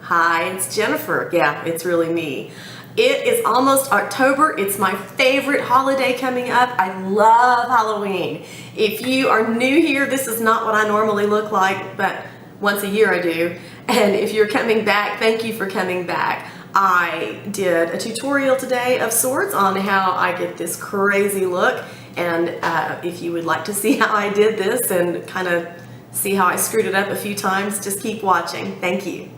Hi, it's Jennifer. Yeah, it's really me. It is almost October. It's my favorite holiday coming up. I love Halloween. If you are new here, this is not what I normally look like, but once a year I do. And if you're coming back, thank you for coming back. I did a tutorial today of sorts on how I get this crazy look. And if you would like to see how I did this and kind of see how I screwed it up a few times, just keep watching. Thank you.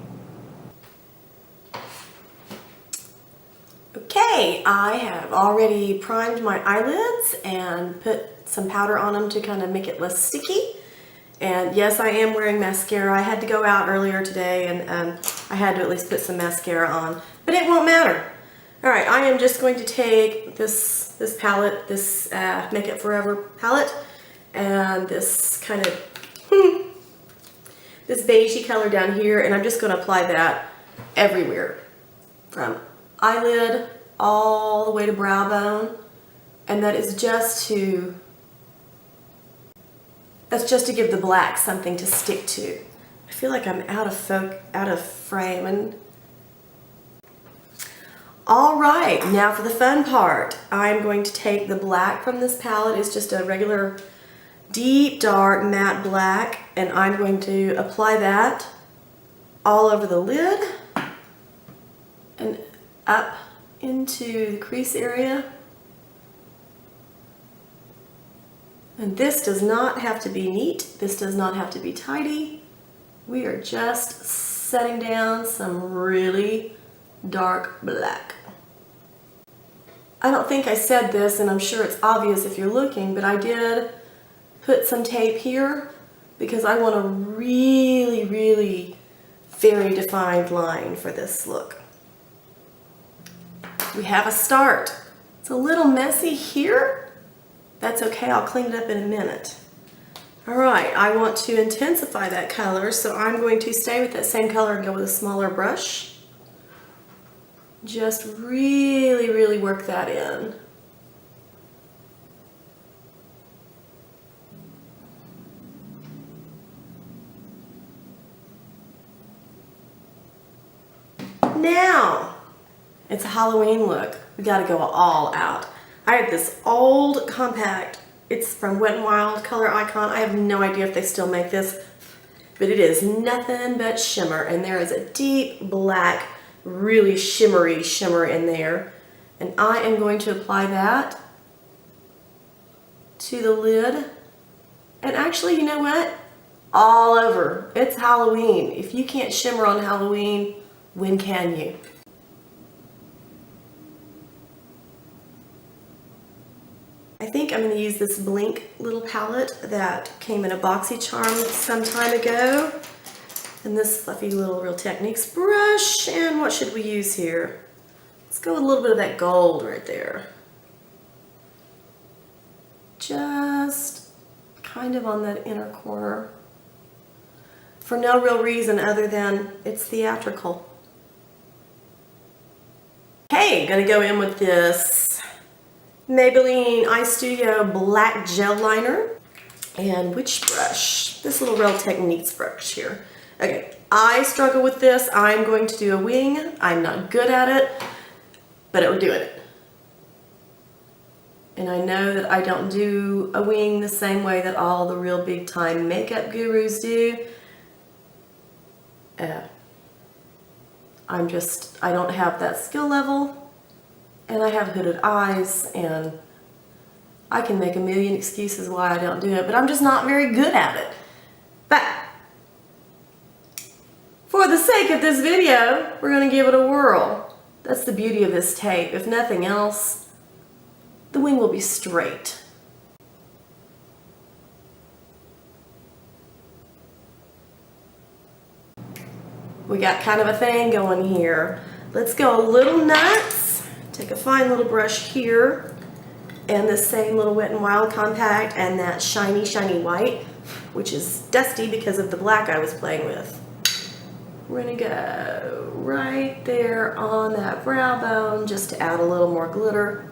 Okay, I have already primed my eyelids and put some powder on them to kind of make it less sticky. And yes, I am wearing mascara. I had to go out earlier today and I had to at least put some mascara on, but it won't matter. All right, I am just going to take this palette, this Make It Forever palette, and this kind of this beigey color down here, and I'm just going to apply that everywhere, from eyelid all the way to brow bone, and that is just to give the black something to stick to. I feel like I'm out of frame. And all right, now for the fun part. I'm going to take the black from this palette. It's just a regular deep dark matte black, and I'm going to apply that all over the lid and up into the crease area. And this does not have to be neat. This does not have to be tidy. We are just setting down some really dark black. I don't think I said this, and I'm sure it's obvious if you're looking, but I did put some tape here because I want a really, really very defined line for this look. We have a start. It's a little messy here. That's okay, I'll clean it up in a minute. All right, I want to intensify that color, so I'm going to stay with that same color and go with a smaller brush. Just really, really work that in. Now, it's a Halloween look. We gotta go all out. I have this old compact. It's from Wet n Wild, ColorIcon. I have no idea if they still make this, but it is nothing but shimmer, and there is a deep black, really shimmery shimmer in there. And I am going to apply that to the lid. And actually, you know what? All over. It's Halloween. If you can't shimmer on Halloween, when can you? I think I'm going to use this Blinc little palette that came in a boxy charm some time ago. And this fluffy little Real Techniques brush. And what should we use here? Let's go with a little bit of that gold right there. Just kind of on that inner corner. For no real reason other than it's theatrical. Okay, gonna go in with this Maybelline EyeStudio black gel liner. And which brush? This little Real Techniques brush here. Okay, I struggle with this. I'm going to do a wing. I'm not good at it, but we're doing it. And I know that I don't do a wing the same way that all the real big time makeup gurus do. I don't have that skill level, and I have hooded eyes, and I can make a million excuses why I don't do it, but I'm just not very good at it. But for the sake of this video, we're going to give it a whirl. That's the beauty of this tape. If nothing else, the wing will be straight. We got kind of a thing going here. Let's go a little nuts. Take a fine little brush here and the same little Wet n Wild compact and that shiny, shiny white, which is dusty because of the black I was playing with. We're gonna go right there on that brow bone just to add a little more glitter.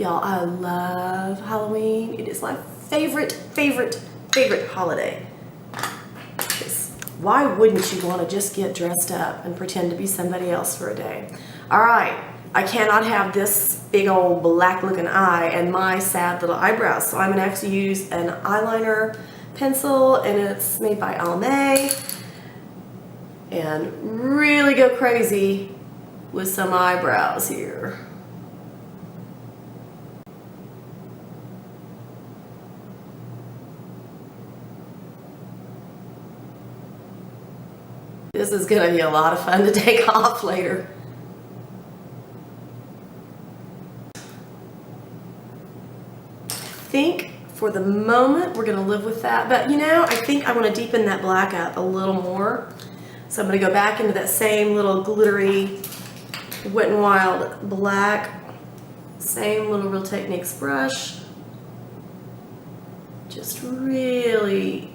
Y'all, I love Halloween. It is my favorite holiday. Why wouldn't you want to just get dressed up and pretend to be somebody else for a day? All right, I cannot have this big old black looking eye and my sad little eyebrows, so I'm gonna have to use an eyeliner pencil, and it's made by Almay, and really go crazy with some eyebrows here. This is gonna be a lot of fun to take off later. I think for the moment we're gonna live with that, but you know, I think I wanna deepen that black up a little more. So I'm gonna go back into that same little glittery Wet n Wild black, same little Real Techniques brush. Just really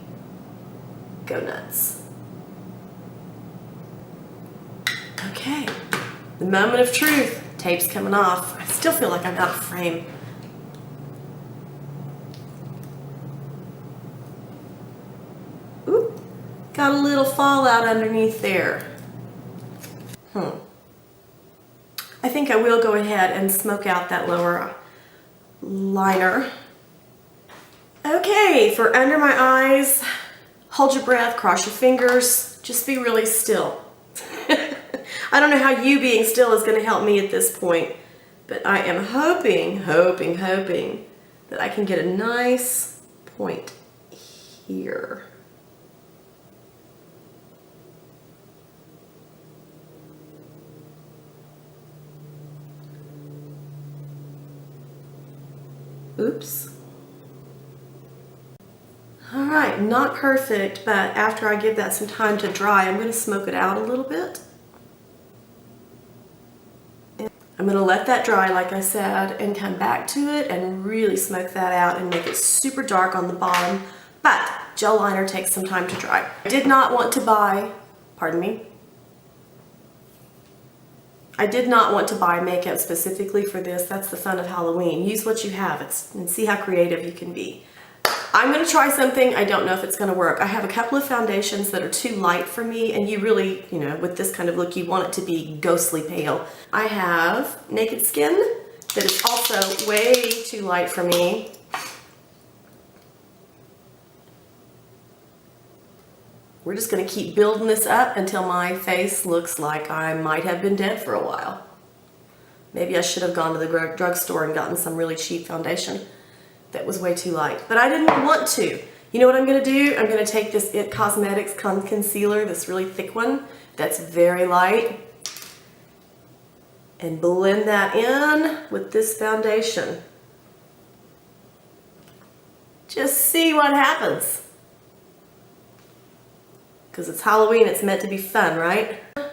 go nuts. Okay, the moment of truth. Tape's coming off. I still feel like I'm out of frame. Oop, got a little fallout underneath there. I think I will go ahead and smoke out that lower liner. Okay, for under my eyes, hold your breath, cross your fingers, just be really still. I don't know how you being still is going to help me at this point, but I am hoping that I can get a nice point here. Oops. All right, not perfect, but after I give that some time to dry, I'm going to smoke it out a little bit. I'm going to let that dry, like I said, and come back to it and really smoke that out and make it super dark on the bottom. But gel liner takes some time to dry. I did not want to buy, pardon me, I did not want to buy makeup specifically for this. That's the fun of Halloween. Use what you have and see how creative you can be. I'm going to try something. I don't know if it's going to work. I have a couple of foundations that are too light for me, and you really, you know, with this kind of look, you want it to be ghostly pale. I have Naked Skin that is also way too light for me. We're just going to keep building this up until my face looks like I might have been dead for a while. Maybe I should have gone to the drugstore and gotten some really cheap foundation that was way too light, but I didn't want to. You know what I'm going to do? I'm going to take this IT Cosmetics concealer, this really thick one that's very light, and blend that in with this foundation. Just see what happens. Because it's Halloween, it's meant to be fun, right? I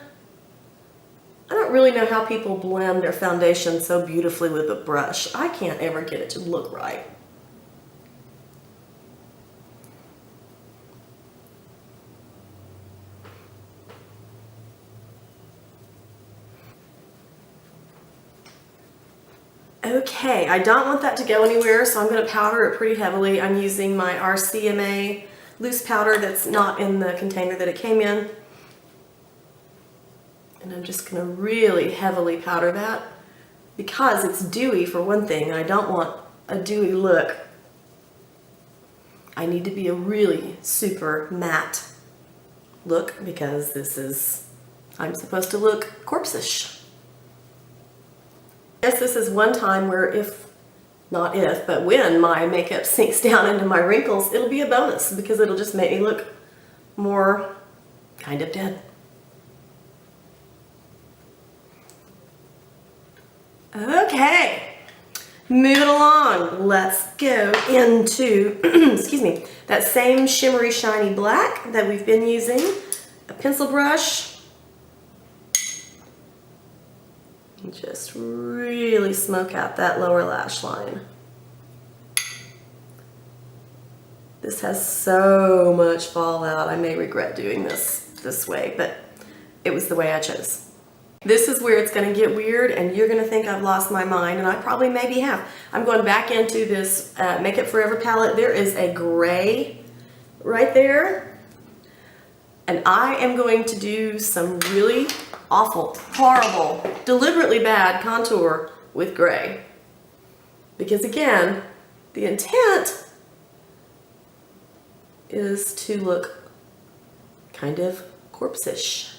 don't really know how people blend their foundation so beautifully with a brush. I can't ever get it to look right. Okay, I don't want that to go anywhere, so I'm going to powder it pretty heavily. I'm using my RCMA loose powder that's not in the container that it came in. And I'm just going to really heavily powder that because it's dewy for one thing, and I don't want a dewy look. I need to be a really super matte look because I'm supposed to look corpse-ish. I guess this is one time where but when my makeup sinks down into my wrinkles, it'll be a bonus because it'll just make me look more kind of dead. Okay, moving along. Let's go into, excuse me, that same shimmery shiny black that we've been using. A pencil brush. Just really smoke out that lower lash line. This has so much fallout. I may regret doing this way, but it was the way I chose. This is where it's going to get weird and you're going to think I've lost my mind, and I probably maybe have. I'm going back into this Makeup Forever palette. There is a gray right there, and I am going to do some really awful, horrible, deliberately bad contour with gray. Because again, the intent is to look kind of corpse-ish.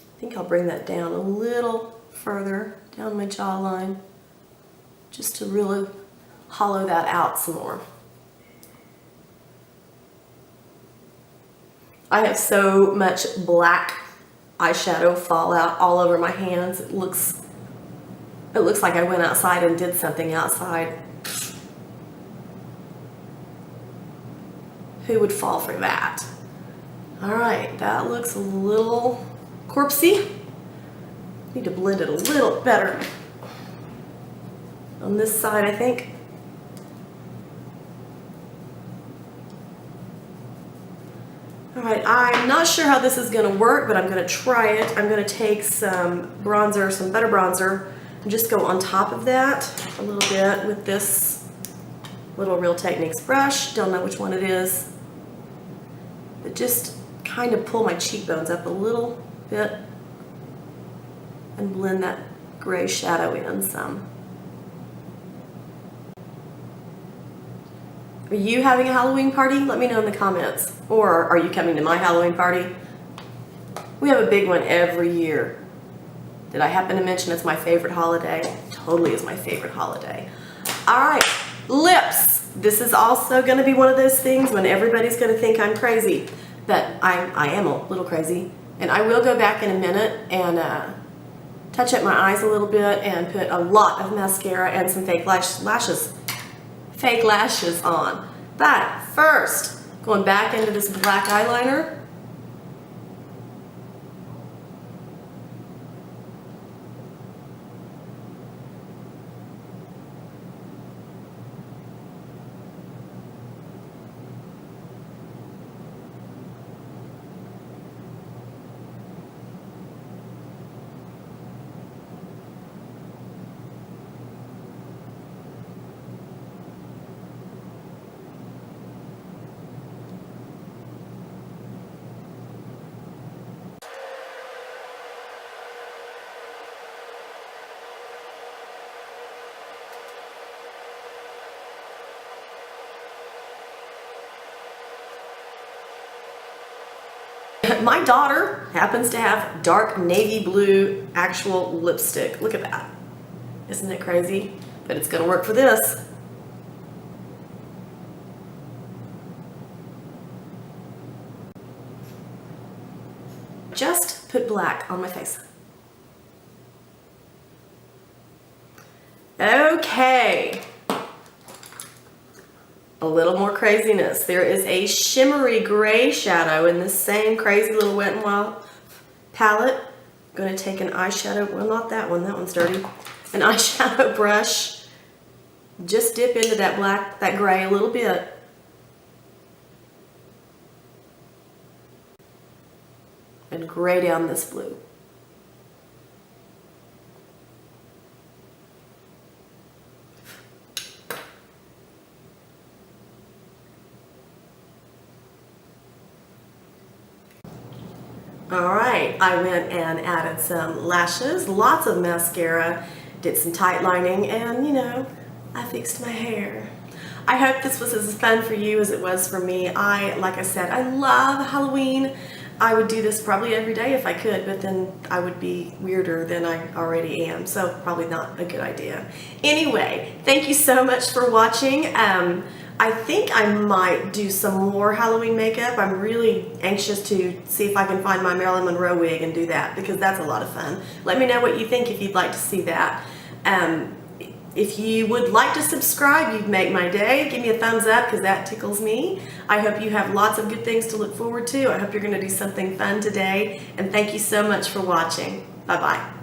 I think I'll bring that down a little further down my jawline just to really hollow that out some more. I have so much black eyeshadow fallout all over my hands. It looks like I went outside and did something outside. Who would fall for that? All right, that looks a little corpsey. Need to blend it a little better on this side, I think. All right, I'm not sure how this is going to work, but I'm going to try it. I'm going to take some bronzer, some butter bronzer, and just go on top of that a little bit with this little Real Techniques brush. Don't know which one it is, but just kind of pull my cheekbones up a little bit and blend that gray shadow in some. Are you having a Halloween party? Let me know in the comments. Or are you coming to my Halloween party? We have a big one every year. Did I happen to mention it's my favorite holiday? Totally is my favorite holiday. All right, lips. This is also gonna be one of those things when everybody's gonna think I'm crazy. But I am a little crazy. And I will go back in a minute and touch up my eyes a little bit and put a lot of mascara and some fake lashes on. But first, going back into this black eyeliner. My daughter happens to have dark navy blue actual lipstick. Look at that. Isn't it crazy? But it's gonna work for this. Just put black on my face. Okay. A little more craziness. There is a shimmery gray shadow in this same crazy little Wet n Wild palette. I'm going to take an eyeshadow, well, not that one, that one's dirty. An eyeshadow brush. Just dip into that black, that gray a little bit. And gray down this blue. All right, I went and added some lashes, lots of mascara, did some tight lining, and you know, I fixed my hair. I hope this was as fun for you as it was for me. Like I said, I love Halloween. I would do this probably every day if I could, but then I would be weirder than I already am, so probably not a good idea. Anyway, thank you so much for watching. I think I might do some more Halloween makeup. I'm really anxious to see if I can find my Marilyn Monroe wig and do that, because that's a lot of fun. Let me know what you think if you'd like to see that. If you would like to subscribe, you'd make my day. Give me a thumbs up because that tickles me. I hope you have lots of good things to look forward to. I hope you're going to do something fun today. And thank you so much for watching. Bye-bye.